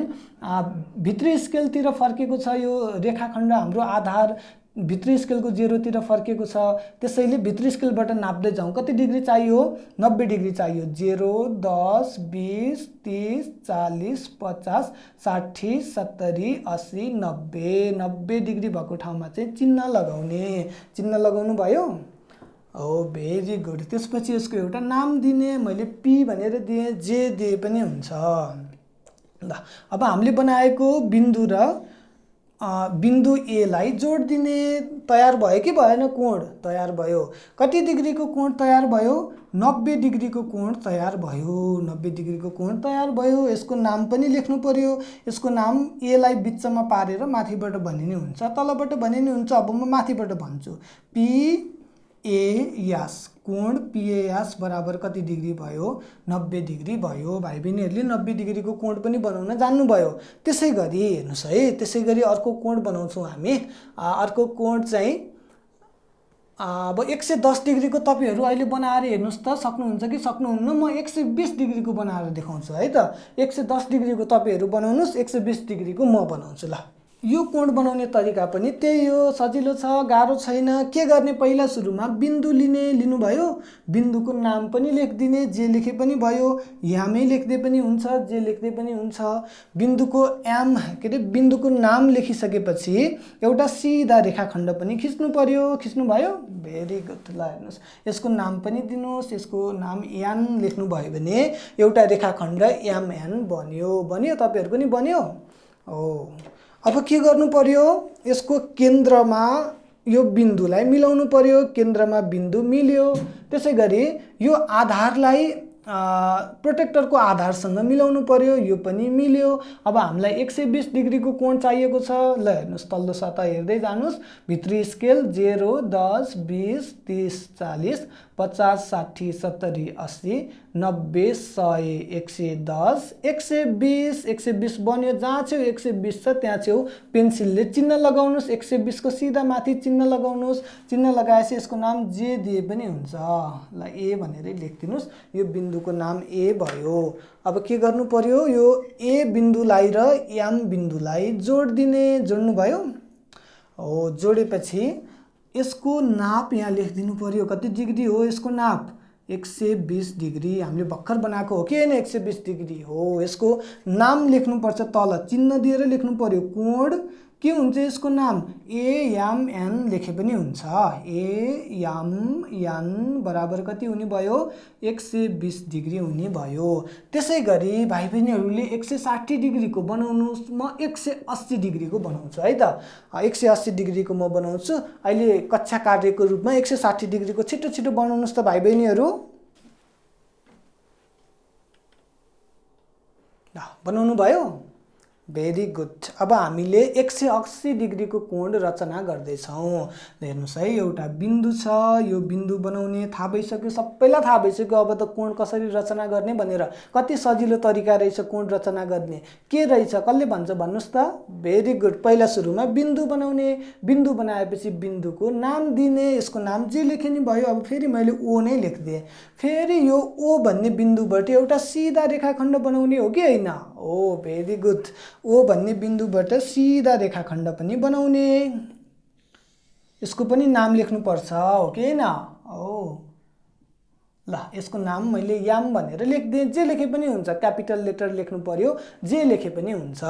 भित्री स्केलतिर फर्केको छ यो रेखाखण्ड। हाम्रो आधार भित्री स्केलको 0तिर फर्केको छ। त्यसैले भित्री स्केलबाट नाप्दै जाउँ। कति डिग्री चाहियो? 90 डिग्री चाहियो। 0, 10, 20, 30, 40, 50, 60, 70, 80, 90। 90 डिग्री भएको ठाउँमा चाहिँ चिन्ह लगाउने। चिन्ह लगाउनु भयो? हो, भेरी गुड। त्यसपछि यसको एउटा नाम दिने। मैले पी भनेर दिएँ, जे दिए पनि हुन्छ ल। अब हामीले बनाएको बिन्दु र बिन्दु ए लाई जोडिदिने तयार भयो कि भएन कोण तयार भयो। कति डिग्रीको कोण तयार भयो 90 डिग्रीको कोण तयार भयो 90 डिग्रीको कोण तयार भयो। यसको नाम पनि लेख्नु पर्यो। यसको नाम ए लाई बिचमा पारेर माथिबाट भनिने हुन्छ तलबाट भनिने हुन्छ। अब म माथिबाट भन्छु पी ए एस कोण पिएएस बराबर कति डिग्री भयो 90 डिग्री भयो। भाइ बहिनीहरूले 90 डिग्रीको कोण पनि बनाउन जान्नुभयो। त्यसै गरी हेर्नुहोस् है त्यसै गरी अर्को कोण बनाउँछौँ हामी। अर्को कोण चाहिँ अब 110 डिग्रीको तपाईहरु अहिले बनाएर हेर्नुस् त सक्नुहुन्छ कि सक्नुहुन्न। म 120 डिग्रीको बनाएर देखाउँछु है त। 110 डिग्रीको तपाईहरु बनाउनुस् 120 डिग्रीको म बनाउँछु ल। यो कोण बनाउने तरिका पनि त्यही हो सजिलो छ गाह्रो छैन। के गर्ने पहिला सुरुमा बिन्दु लिनुभयो बिन्दुको नाम पनि लेखिदिने जे लेखे पनि भयो यामै लेख्दै पनि हुन्छ जे लेख्दै पनि हुन्छ। बिन्दुको एम के रे बिन्दुको नाम लेखिसकेपछि एउटा सिधा रेखाखण्ड पनि खिच्नु पर्यो। खिच्नु भयो भेरी गुड। ल हेर्नुस् यसको नाम पनि दिनुस्। यसको नाम एन लेख्नु भयो भने एउटा रेखाखण्ड एमएन बन्यो तपाईहरुको नि बन्यो हो। अब के गर्नु पर्यो यसको केन्द्रमा यो बिन्दुलाई मिलाउनु पर्यो। केन्द्रमा बिन्दु मिल्यो। त्यसै गरी यो आधारलाई प्रोटेक्टरको आधारसँग मिलाउनु पर्यो यो पनि मिल्यो। अब हामीलाई 120 डिग्रीको कोण चाहिएको छ। ल हेर्नुस् तल्लो सतह हेर्दै जानुस् भित्री स्केल 0 10 20 30 40 50 60 70 80 90 100 110 120 120 बन्यो। जहाँ छेउ 120 छ त्यहाँ छेउ पेन्सिलले चिन्ह लगाउनुस्। 120 को सिधा माथि चिन्ह लगाउनुस्। चिन्ह लगाएपछि यसको नाम जे दिए पनि हुन्छ। ल ए भनेर लेखिदिनुस्। यो बिन्दुको नाम ए भयो। अब के गर्नु पर्यो यो ए बिन्दुलाई र एम बिन्दुलाई जोड्नु भयो हो। जोडेपछि यसको नाप यहाँ लेखिदिनु पर्यो कति डिग्री हो यसको नाप 120 डिग्री। हामीले भर्खर बनाएको हो कि हैन 120 डिग्री हो। यसको नाम लेख्नुपर्छ तल चिन्ह दिएर लेख्नु पर्यो। कोण के हुन्छ यसको नाम एएमएन लेखे पनि हुन्छ। एएमएन बराबर कति हुने भयो 120 डिग्री हुने भयो। त्यसै गरी भाइ बहिनीहरूले 160 डिग्रीको बनाउनुस्। म 180 डिग्रीको बनाउँछु है त। 180 डिग्रीको म बनाउँछु। अहिले कक्षा कार्यको रूपमा 160 डिग्रीको छिटो छिटो बनाउनुस् त भाइ बहिनीहरू। ल बनाउनु भयो भेरी गुड। अब हामीले 180 डिग्रीको कोण रचना गर्दैछौँ। हेर्नुस् है एउटा बिन्दु छ यो बिन्दु बनाउने थाहा भइसक्यो सबैलाई थाहा भइसक्यो। अब त कोण कसरी रचना गर्ने भनेर कति सजिलो तरिका रहेछ कोण रचना गर्ने के रहेछ कसले भन्छ भन्नुस् त। Very good. पहिला सुरुमा बिन्दु बनाउने बिन्दु बनाएपछि बिन्दुको नाम दिने यसको नाम जे लेखे नि भयो। अब फेरि मैले ओ नै लेखिदिएँ। फेरि यो ओ भन्ने बिन्दुबाट एउटा सिधा रेखाखण्ड बनाउने हो कि हैन हो। Very good. ओ भन्ने बिन्दुबाट सिधा रेखाखण्ड पनि बनाउने यसको पनि नाम लेख्नु पर्छ हो कि हैन हो। ल यसको नाम मैले याम भनेर लेखिदिएँ। जे लेखे पनि हुन्छ क्यापिटल लेटर लेख्नु पर्यो जे लेखे पनि हुन्छ।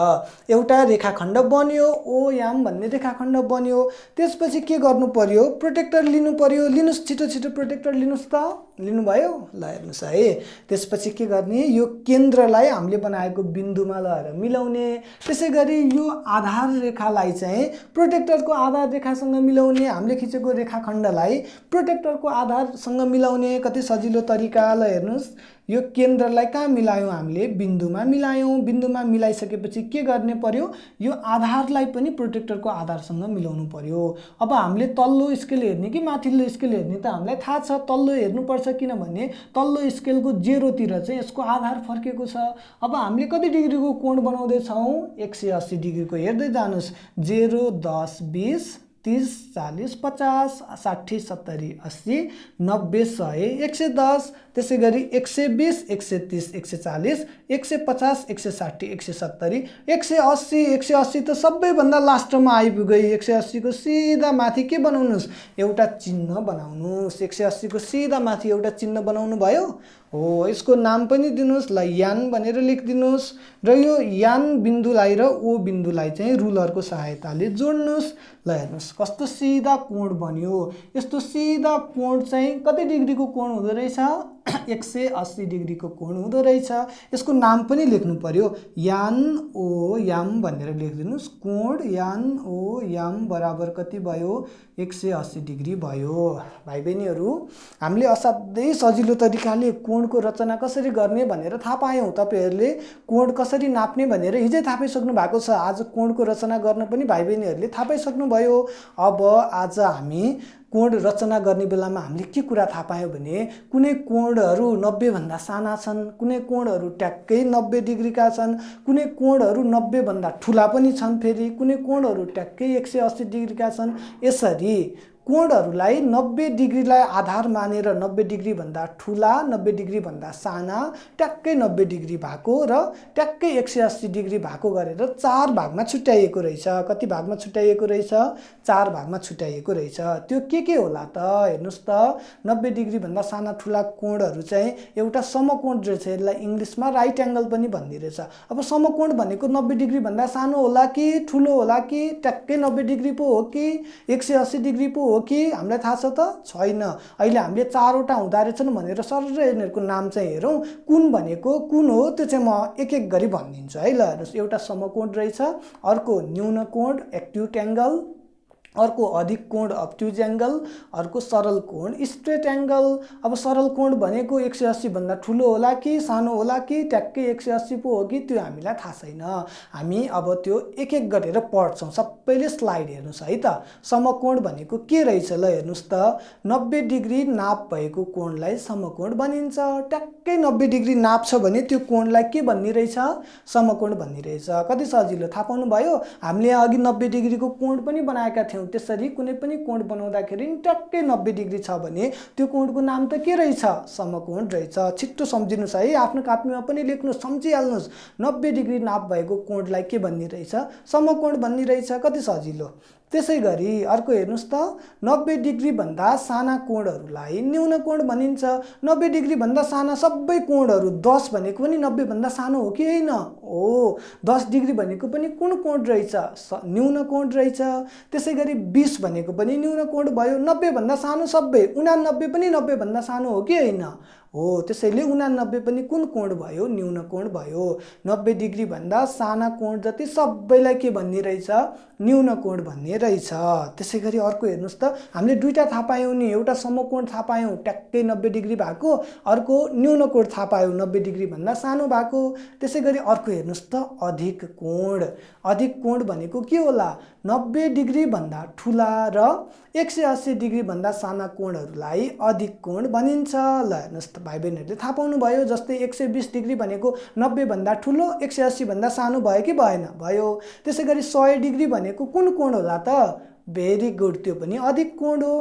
एउटा रेखाखण्ड बन्यो ओ याम भन्ने रेखाखण्ड बन्यो। त्यसपछि के गर्नु पर्यो प्रोटेक्टर लिनु पर्यो। लिनुस् छिटो छिटो प्रोटेक्टर लिनुस् त। लिनुभयो ल हेर्नुस् है। त्यसपछि के गर्ने यो केन्द्रलाई हामीले बनाएको बिन्दुमा लगाएर मिलाउने। त्यसै गरी यो आधार रेखालाई चाहिँ प्रोटेक्टरको आधार रेखासँग मिलाउने। हामीले खिचेको रेखाखण्डलाई प्रोटेक्टरको आधारसँग मिलाउने कति सजिलो तरिका। ल हेर्नुस् यो केन्द्रलाई कहाँ मिलायौँ हामीले बिन्दुमा मिलायौँ। बिन्दुमा मिलाइसकेपछि के गर्ने पर्यो यो आधारलाई पनि प्रोटेक्टरको आधारसँग मिलाउनु पर्यो। अब हामीले तल्लो स्केल हेर्ने कि माथिल्लो स्केल हेर्ने त हामीलाई थाहा छ तल्लो हेर्नुपर्छ किनभने तल्लो स्केलको 0 तिर चाहिँ यसको आधार फर्केको छ। अब हामीले कति डिग्रीको कोण बनाउँदैछौँ 180 डिग्रीको हेर्दै जानुस् 0 10 20 30 40 50 60 70 80 90 100 110 त्यसै गरी 120 130 140 150 160 170 180 180 त सबैभन्दा लास्टमा आइपुग्यो। 180 को सिधा माथि के बनाउनुस् एउटा चिन्ह बनाउनुस्। 180 को सिधा माथि एउटा चिन्ह बनाउनु भयो हो। यसको नाम पनि दिनुस् ल यान भनेर लेखिदिनुस्। र यो यान बिन्दुलाई र ओ बिन्दुलाई चाहिँ रुलरको सहायताले जोड्नुस्। ल हेर्नुस् कस्तो सिधा कोण बन्यो। यस्तो सिधा कोण चाहिँ कति डिग्रीको कोण हुँदो रहेछ 180 डिग्रीको कोण हुँदो रहेछ। यसको नाम पनि लेख्नु पर्यो, यान ओ याम भनेर लेखिदिनुस्। कोण यान ओ याम बराबर कति भयो? 180 डिग्री भयो। भाइ बहिनीहरू, हामीले असाध्यै सजिलो तरिकाले कोणको रचना कसरी गर्ने भनेर थाहा पायौँ। तपाईँहरूले कोण कसरी नाप्ने भनेर हिजै थाहा पाइसक्नु भएको छ। आज कोणको रचना गर्न पनि भाइ बहिनीहरूले थाहा पाइसक्नुभयो। अब आज हामी कोण रचना गर्ने बेलामा हामीले के कुरा थाहा पायौँ भने कुनै कोणहरू 90 भन्दा साना छन्, कुनै कोणहरू ट्याक्कै 90 डिग्रीका छन्, कुनै कोणहरू 90 भन्दा ठुला पनि छन्, फेरि कुनै कोणहरू ट्याक्कै 180 डिग्रीका छन्। यसरी कोणहरूलाई 90 डिग्रीलाई आधार मानेर 90 डिग्री भन्दा ठुला, 90 डिग्री भन्दा साना, ट्याक्कै 90 डिग्री भएको र ट्याक्कै 180 डिग्री भएको गरेर 4 भागमा छुट्याइएको रहेछ। कति भागमा छुट्याइएको रहेछ? 4 भागमा छुट्याइएको रहेछ। त्यो के होला त? हेर्नुहोस् त, 90 डिग्री भन्दा साना ठुला कोणहरू चाहिँ एउटा समकोण रहेछ। यसलाई इङ्ग्लिसमा राइट एङ्गल पनि भनिदिए रहेछ। अब समकोण भनेको 90 डिग्री भन्दा सानो होला कि ठुलो होला कि ट्याक्कै 90 डिग्री पो हो कि 180 डिग्री पो हो कि हामीलाई थाहा छ त? छैन। अहिले हामीले 4वटा हुँदा रहेछन् भनेर सरर यिनीहरूको नाम चाहिँ हेरौँ। कुन भनेको कुन हो त्यो चाहिँ म एक एक गरी भनिदिन्छु है। ल हेर्नुहोस्, एउटा समकोण रहेछ, अर्को न्यून कोण एक्युट एङ्गल, अर्को अधिक कोण अब्ट्युज एङ्गल, अर्को सरल कोण स्ट्रेट एङ्गल। अब सरल कोण भनेको 180 भन्दा ठुलो होला कि सानो होला कि ट्याक्कै 180 पो हो कि त्यो हामीलाई थाहा छैन। हामी अब त्यो एक एक गरेर पढ्छौँ। सबैले स्लाइड हेर्नुहोस् है त। समकोण भनेको के रहेछ? ल हेर्नुहोस् त, 90 डिग्री नाप भएको कोणलाई समकोण भनिन्छ। ट्याक्कै 90 डिग्री नाप छ भने त्यो कोणलाई के भन्ने रहेछ? समकोण भन्ने रहेछ। कति सजिलो, थाहा पाउनुभयो? हामीले अघि 90 डिग्रीको कोण पनि बनाएका थियौँ। त्यसरी कुनै पनि कोण बनाउँदाखेरि ट्याक्कै 90 डिग्री छ भने त्यो कोणको नाम त के रहेछ? समकोण रहेछ। छिट्टो सम्झिनुहोस् है, आफ्नो कापीमा पनि लेख्नुहोस्, सम्झिहाल्नुहोस्। 90 डिग्री नाप भएको कोणलाई के भन्ने रहेछ? समकोण भन्ने रहेछ। कति सजिलो। त्यसै गरी अर्को हेर्नुहोस् त, 90 डिग्री भन्दा साना कोणहरूलाई न्यून कोण भनिन्छ। 90 डिग्री भन्दा साना सबै कोणहरू, 10 भनेको पनि 90 भन्दा सानो हो कि होइन? हो। 10 डिग्री भनेको पनि कुन कोण रहेछ? न्यून कोण रहेछ। त्यसै गरी 20 भनेको पनि न्यून कोण भयो। 90 भन्दा सानो सबै, 89 पनि 90 भन्दा सानो हो कि होइन? हो। त्यसैले 89 पनि कुन कोण भयो? न्यून कोण भयो। 90 डिग्री भन्दा साना कोण जति सबैलाई के भन्ने रहेछ? न्यून कोण भन्ने रहेछ। त्यसै गरी अर्को हेर्नुहोस् त, हामीले दुईटा थाहा पायौँ नि, एउटा समकोण थाहा पायौँ ट्याक्कै 90 डिग्री भएको, अर्को न्यून कोण थाहा पायौँ 90 डिग्री भन्दा सानो भएको। त्यसै गरी अर्को हेर्नुहोस् त, अधिक कोण। अधिक कोण भनेको के होला? 90 डिग्री भन्दा ठुला र 180 डिग्री भन्दा साना कोणहरूलाई अधिक कोण भनिन्छ। ल हेर्नुहोस् त भाइ बहिनीहरूले थाहा पाउनुभयो। जस्तै 120 डिग्री भनेको 90 भन्दा ठुलो, 180 भन्दा सानो भयो कि भएन? भयो। त्यसै गरी 100 डिग्री भनेको कुन कोण होला त? भेरी गुड, त्यो पनि अधिक कोण हो।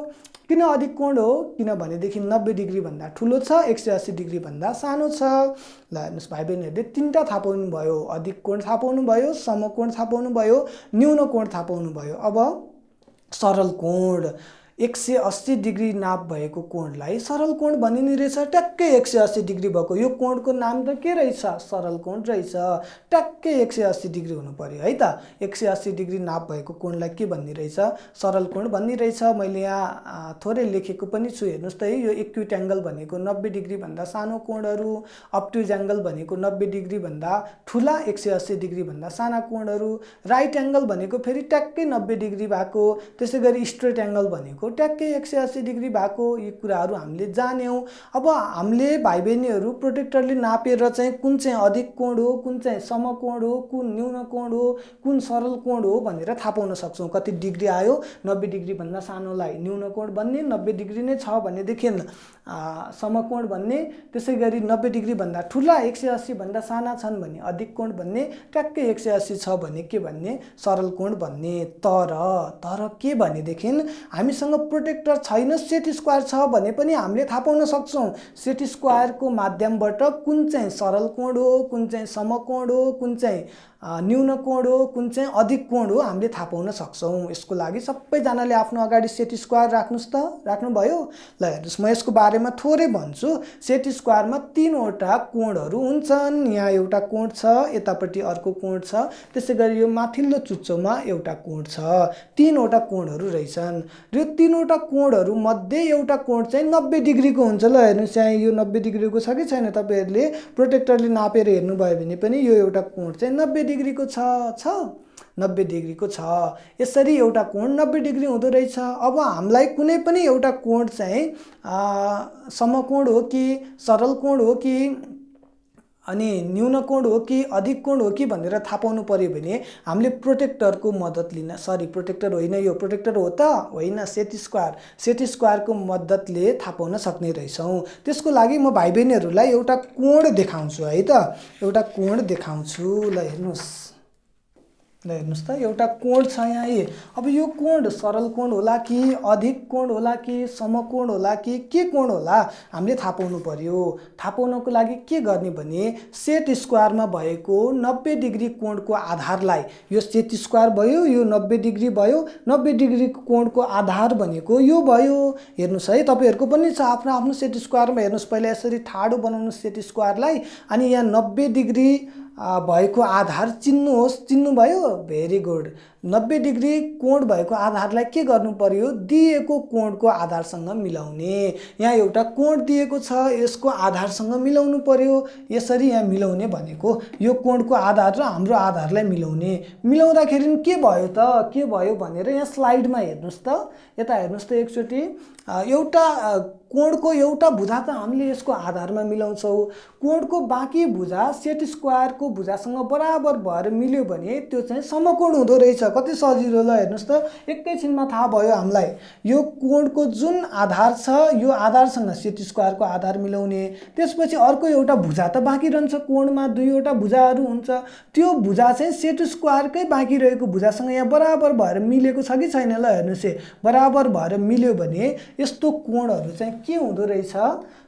किन अधिक कोण हो? किनभनेदेखि 90 डिग्री भन्दा ठुलो छ, 180 डिग्री भन्दा सानो छ। ल हेर्नुहोस् भाइ बहिनीहरूले 3टा थाहा पाउनुभयो। अधिक कोण थाहा पाउनुभयो, समकोण थाहा पाउनुभयो, न्यून कोण थाहा पाउनुभयो। अब सरल कोण। 180 डिग्री नाप भएको कोणलाई सरल कोण भनिने रहेछ। ट्याक्कै 180 डिग्री भएको यो कोणको नाम त के रहेछ? सरल कोण रहेछ। ट्याक्कै 180 डिग्री हुनु पर्यो है त। 180 डिग्री नाप भएको कोणलाई के भन्ने रहेछ? सरल कोण भन्ने रहेछ। मैले यहाँ थोरै लेखेको पनि छु, हेर्नुहोस् त है। यो एक्युट एङ्गल भनेको 90 डिग्री भन्दा सानो कोणहरू, अब्ट्युज एङ्गल भनेको 90 डिग्री भन्दा ठुला, 180 डिग्री भन्दा साना कोणहरू, राइट एङ्गल भनेको फेरि ट्याक्कै 90 डिग्री भएको, त्यसै गरी स्ट्रेट एङ्गल भनेको ट्याक्कै 180 डिग्री भएको। यी कुराहरू हामीले जान्यौँ। अब हामीले भाइ बहिनीहरू प्रोटेक्टरले नापेर चाहिँ कुन चाहिँ अधिक कोण हो, कुन चाहिँ समकोण हो, कुन न्यून कोण हो, कुन सरल कोण हो भनेर थाहा पाउन सक्छौँ। कति डिग्री आयो? 90 डिग्री भन्दा सानोलाई न्यून कोण भन्ने, 90 डिग्री नै छ भनेदेखि समकोण भन्ने, त्यसै गरी 90 डिग्री भन्दा ठुला, 180 भन्दा साना छन् भने अधिक कोण भन्ने, ट्याक्कै 180 छ भने के भन्ने? सरल कोण भन्ने। तर के भनेदेखि हामीसँग प्रोटेक्टर छैन, सेट स्क्वायर छ भने पनि हामीले थाहा पाउन सक्छौँ। सेट स्क्वायरको माध्यमबाट कुन चाहिँ सरल कोण हो, कुन चाहिँ समकोण हो, कुन चाहिँ न्यून कोण हो, कुन चाहिँ अधिक कोण हो हामीले थाहा पाउन सक्छौँ। यसको लागि सबैजनाले आफ्नो अगाडि सेट स्क्वायर राख्नुहोस् त। राख्नुभयो? ल हेर्नुहोस्, म यसको बारेमा थोरै भन्छु। सेट स्क्वायरमा 3वटा कोणहरू हुन्छन्। यहाँ एउटा कोण छ, यतापट्टि अर्को कोण छ, त्यसै गरी यो माथिल्लो चुच्चोमा एउटा कोण छ। 3वटा कोणहरू रहेछन् र यो तीनवटा कोणहरू मध्ये एउटा कोण चाहिँ 90 डिग्रीको हुन्छ। ल हेर्नुहोस् यहाँ यो 90 डिग्रीको छ कि छैन, तपाईँहरूले प्रोटेक्टरले नापेर हेर्नुभयो भने पनि यो एउटा कोण चाहिँ 90 डिग्रीको छ 90 डिग्रीको छ। यसरी एउटा कोण 90 डिग्री हुँदो रहेछ। अब हामीलाई कुनै पनि एउटा कोण चाहिँ समकोण हो कि सरल कोण हो कि अनि न्यून कोण हो कि अधिक कोण हो कि भनेर थाहा पाउनु पर्यो भने हामीले प्रोटेक्टरको मद्दत लिन, सरी प्रोटेक्टर होइन, यो प्रोटेक्टर हो त होइन, सेट स्क्वायरको मद्दतले थाहा पाउन सक्ने रहेछौँ। त्यसको लागि म भाइ बहिनीहरूलाई एउटा कोण देखाउँछु है त, एउटा कोण देखाउँछु। ल हेर्नुहोस् त, एउटा कोण छ यहाँ ए। अब यो कोण सरल कोण होला कि अधिक कोण होला कि समकोण होला कि के कोण होला हामीले थाहा पाउनु पर्यो। थाहा पाउनको लागि के गर्ने भने सेट स्क्वायरमा भएको 90 डिग्री कोणको आधारलाई, यो सेट स्क्वायर भयो, यो 90 डिग्री भयो, 90 डिग्री कोणको आधार भनेको यो भयो। हेर्नुहोस् है, तपाईँहरूको पनि छ आफ्नो आफ्नो सेट स्क्वायरमा। हेर्नुहोस् पहिला यसरी ठाडो बनाउनु सेट स्क्वायरलाई, अनि यहाँ 90 डिग्री भएको आधार चिन्नुहोस्, चिन्नुभयो, भेरी गुड। 90 डिग्री कोण भएको आधारलाई के गर्नु पर्यो, दिएको कोणको आधारसँग मिलाउने। यहाँ एउटा कोण दिएको छ, यसको आधारसँग मिलाउनु पर्यो। यसरी यहाँ मिलाउने भनेको यो कोणको आधार र हाम्रो आधारलाई मिलाउँदाखेरि के भयो त, के भयो भनेर यहाँ स्लाइडमा हेर्नुहोस् त, यता हेर्नुहोस् त एकचोटि। एउटा कोणको एउटा भुजा त हामीले यसको आधारमा मिलाउँछौँ, कोणको बाँकी भुजा सेट स्क्वायरको भुजासँग बराबर भएर मिल्यो भने त्यो चाहिँ समकोण हुँदो रहेछ। कति सजिलो। ल हेर्नुहोस् त, एकैछिनमा थाहा भयो हामीलाई। यो कोणको जुन आधार छ यो आधारसँग सेट स्क्वायरको आधार मिलाउने, त्यसपछि अर्को एउटा भुजा त बाँकी रहन्छ, कोणमा दुईवटा भुजाहरू हुन्छ, त्यो भुजा चाहिँ सेट स्क्वायरकै बाँकी रहेको भुजासँग यहाँ बराबर भएर मिलेको छ कि छैन। ल हेर्नुहोस् है, बराबर भएर मिल्यो भने यस्तो कोणहरू चाहिँ के हुँदो रहेछ,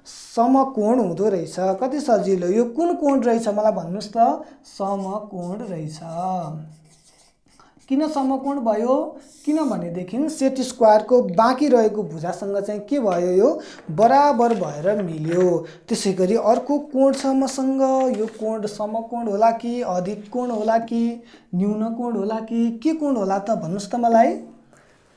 समकोण हुँदो रहेछ। कति सजिलो। यो कुन कोण रहेछ मलाई भन्नुहोस् त, समकोण रहेछ। किन समकोण भयो, किनभनेदेखि सेट स्क्वायरको बाँकी रहेको भुजासँग चाहिँ के भयो, यो बराबर भएर मिल्यो। त्यसै गरी अर्को कोण छ मसँग, यो कोण समकोण होला कि अधिक कोण होला कि न्यून कोण होला कि के कोण होला त भन्नुहोस् त मलाई।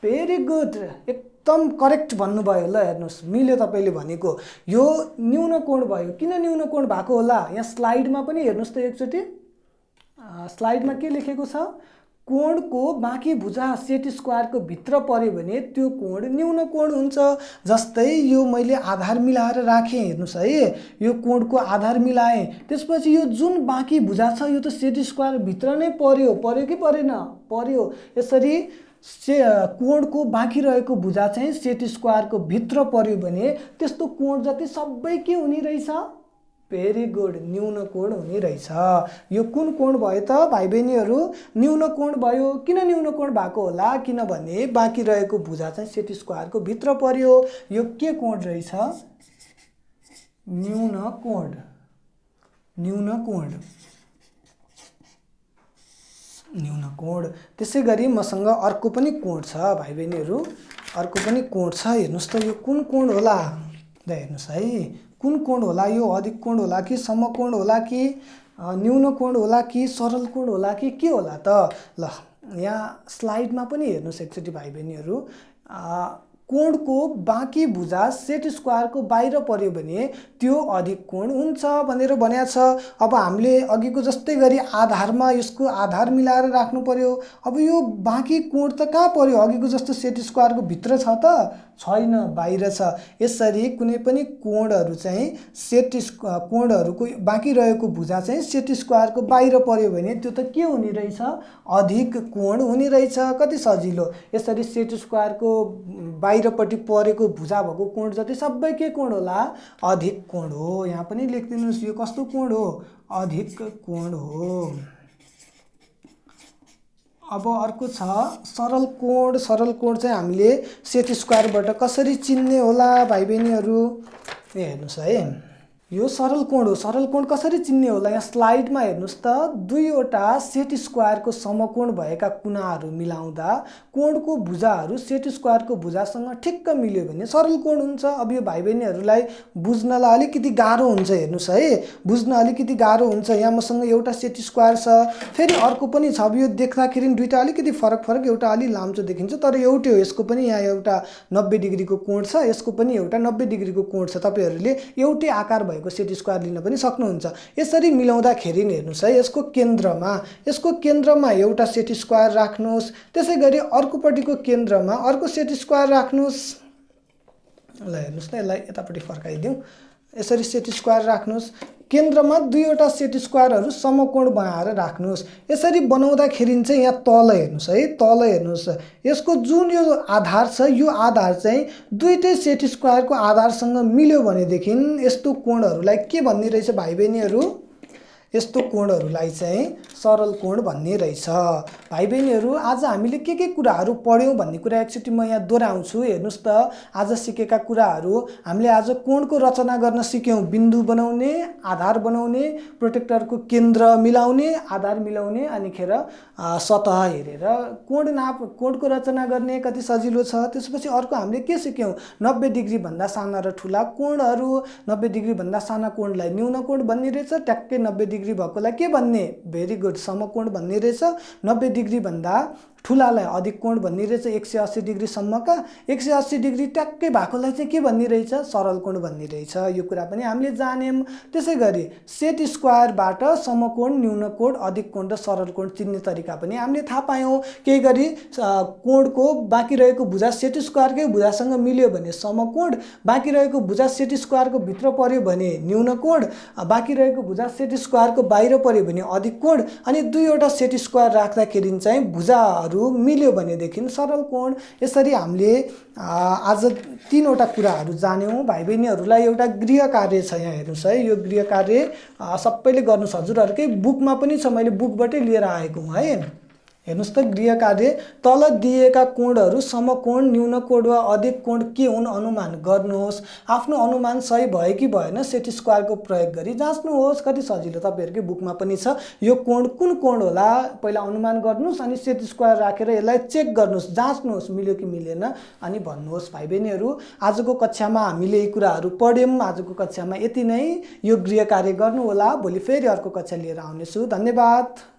भेरी गुड, एकदम करेक्ट भन्नुभयो। ल हेर्नुहोस्, मिल्यो तपाईँले भनेको, यो न्यून कोण भयो। किन न्यून कोण भएको होला, यहाँ स्लाइडमा पनि हेर्नुहोस् त एकचोटि। स्लाइडमा के लेखेको छ, कोणको बाँकी भुजा सेट स्क्वायरको भित्र पर्यो भने त्यो कोण न्यून कोण हुन्छ। जस्तै यो मैले आधार मिलाएर राखेँ, हेर्नुहोस् है, यो कोणको आधार मिलाएँ, त्यसपछि यो जुन बाँकी भुजा छ यो त सेट स्क्वायर भित्र नै पर्यो कि परेन, पर्यो। यसरी कोणको बाँकी रहेको भुजा चाहिँ सेट स्क्वायरको भित्र पर्यो भने त्यस्तो कोण जति सबै के हुने रहेछ, भेरी गुड, न्यून कोण हुने रहेछ। यो कुन कोण भयो त भाइ बहिनीहरू, न्यून कोण भयो। किन न्यून कोण भएको होला, किनभने बाँकी रहेको भुजा चाहिँ सेट स्क्वायरको भित्र पर्यो। यो के कोण रहेछ, न्यून कोण, न्यून कोण, न्यून कोण। त्यसै गरी मसँग अर्को पनि कोण छ भाइ बहिनीहरू, अर्को पनि कोण छ। हेर्नुहोस् त, यो कुन कोण होला, ल हेर्नुहोस् है, कुन कोण होला, यो अधिक कोण होला कि समकोण होला कि न्यून कोण होला कि सरल कोण होला कि के होला त। ल यहाँ स्लाइडमा पनि हेर्नुहोस् एकचोटि भाइ बहिनीहरू। कोणको बाँकी भुजा सेट स्क्वायरको बाहिर पर्यो भने त्यो अधिक कोण हुन्छ भनेर भनेको छ। अब हामीले अघिको जस्तै गरी आधारमा यसको आधार मिलाएर राख्नु पर्यो। अब यो बाँकी कोण त कहाँ पर्यो, अघिको जस्तो सेट स्क्वायरको भित्र छ त छैन, बाहिर छ। यसरी कुनै पनि कोणहरू चाहिँ कोणहरूको बाँकी रहेको भुजा चाहिँ सेट स्क्वायरको बाहिर पर्यो भने त्यो त के हुने रहेछ, अधिक कोण हुने रहेछ। कति सजिलो। यसरी सेट स्क्वायरको बाहिरपट्टि परेको भुजा भएको कोण जति सबै के कोण होला, अधिक कोण हो। यहाँ पनि लेखिदिनुहोस्, यो कस्तो कोण हो, अधिक कोण हो। अब अर्को छ सरल कोण। सरल कोण चाहिँ हामीले सेट स्क्वायरबाट कसरी चिन्ने होला भाइ बहिनीहरू, हेर्नुहोस् है। यो सरल कोण हो। सरल कोण कसरी चिन्ने होला? यहाँ स्लाइडमा हेर्नुहोस् त, दुईवटा सेट स्क्वायरको समकोण भएका कुनाहरू मिलाउँदा कोणको भुजाहरू सेट स्क्वायरको भुजासँग ठिक्क मिल्यो भने सरल कोण हुन्छ। अब यो भाइ बहिनीहरूलाई बुझ्नलाई अलिकति गाह्रो हुन्छ, हेर्नुहोस् है, बुझ्न अलिकति गाह्रो हुन्छ। यहाँ मसँग एउटा सेट स्क्वायर छ, फेरि अर्को पनि छ। अब यो देख्दाखेरि दुईवटा अलिकति फरक एउटा अलि लाम्चो देखिन्छ, तर एउटै हो। यसको पनि यहाँ एउटा 90 डिग्रीको कोण छ, यसको पनि एउटा 90 डिग्रीको कोण छ। तपाईँहरूले एउटै आकार भएको सेट स्क्वायर लिन पनि सक्नुहुन्छ। यसरी मिलाउँदाखेरि हेर्नुहोस् है, यसको केन्द्रमा एउटा सेट स्क्वायर राख्नुहोस्, त्यसै गरी अर्कोपट्टिको केन्द्रमा अर्को सेट स्क्वायर राख्नुहोस्। ल हेर्नुहोस् त, यसलाई यतापट्टि फर्काइदिउँ। यसरी सेट स्क्वायर राख्नुहोस्, केन्द्रमा दुईवटा सेट स्क्वायरहरू समकोण बनाएर राख्नुहोस्। यसरी बनाउँदाखेरि चाहिँ यहाँ तल हेर्नुहोस् है, तल हेर्नुहोस्, यसको जुन यो आधार छ, यो आधार चाहिँ दुईटै सेट स्क्वायरको आधारसँग मिल्यो भनेदेखि यस्तो कोणहरूलाई के भन्ने रहेछ भाइ बहिनीहरू? यस्तो कोणहरूलाई चाहिँ सरल कोण भन्ने रहेछ। भाइ बहिनीहरू, आज हामीले के कुराहरू पढ्यौँ भन्ने कुरा एकचोटि म यहाँ दोहोऱ्याउँछु। हेर्नुहोस् त, आज सिकेका कुराहरू हामीले आज कोणको रचना गर्न सिक्यौँ। बिन्दु बनाउने, आधार बनाउने, प्रोटेक्टरको केन्द्र मिलाउने, आधार मिलाउने, अनिखेर सतह हेरेर कोणको रचना गर्ने कति सजिलो छ। त्यसपछि अर्को हामीले के सिक्यौँ? 90 डिग्रीभन्दा साना र ठुला कोणहरू, 90 डिग्रीभन्दा साना कोणलाई न्यून कोण भन्ने रहेछ, ट्याक्कै 90 डिग्री भएकोलाई के भन्ने? भेरी गुड, समकोण भन्ने रहेछ। 90 डिग्रीभन्दा ठुलालाई अधिक कोण भन्ने रहेछ, 180 डिग्रीसम्मका। 180 डिग्री ट्याक्कै भएकोलाई चाहिँ के भन्ने रहेछ? सरल कोण भन्ने रहेछ। यो कुरा पनि हामीले जान्यौँ। त्यसै गरी सेट स्क्वायरबाट समकोण, न्यून कोण, अधिक कोण र सरल कोण चिन्ने तरिका पनि हामीले थाहा पायौँ। केही गरी कोणको बाँकी रहेको भुजा सेट स्क्वायरकै भुजासँग मिल्यो भने समकोण, बाँकी रहेको भुजा सेट स्क्वायरको भित्र पर्यो भने न्यून कोण, बाँकी रहेको भुजा सेट स्क्वायरको बाहिर पर्यो भने अधिक कोण, अनि दुईवटा सेट स्क्वायर राख्दाखेरि चाहिँ भुजा मिल्यो भनेदेखि सरल कोण। यसरी हामीले आज तीनवटा कुराहरू जान्यौँ। भाइ बहिनीहरूलाई एउटा गृह कार्य छ, यहाँ हेर्नुहोस् है, यो गृह कार्य सबैले गर्नुहोस्। हजुरहरूकै बुकमा पनि छ, मैले बुकबाटै लिएर आएको हुँ है। हेर्नुहोस् त, गृह कार्य, तल दिएका कोणहरू समकोण, न्यून कोण वा अधिक कोण के हुन् अनुमान गर्नुहोस्। आफ्नो अनुमान सही भयो कि भएन सेट स्क्वायरको प्रयोग गरी जाँच्नुहोस्। कति सजिलो, तपाईँहरूकै बुकमा पनि छ। यो कोण कुन कोण होला पहिला अनुमान गर्नुहोस्, अनि सेट स्क्वायर राखेर यसलाई चेक गर्नुहोस्, जाँच्नुहोस् मिल्यो कि मिलेन, अनि भन्नुहोस्। भाइ बहिनीहरू, आजको कक्षामा हामीले यी कुराहरू पढ्यौँ। आजको कक्षामा यति नै। यो गृह कार्य गर्नुहोला। भोलि फेरि अर्को कक्षा लिएर आउनेछु। धन्यवाद।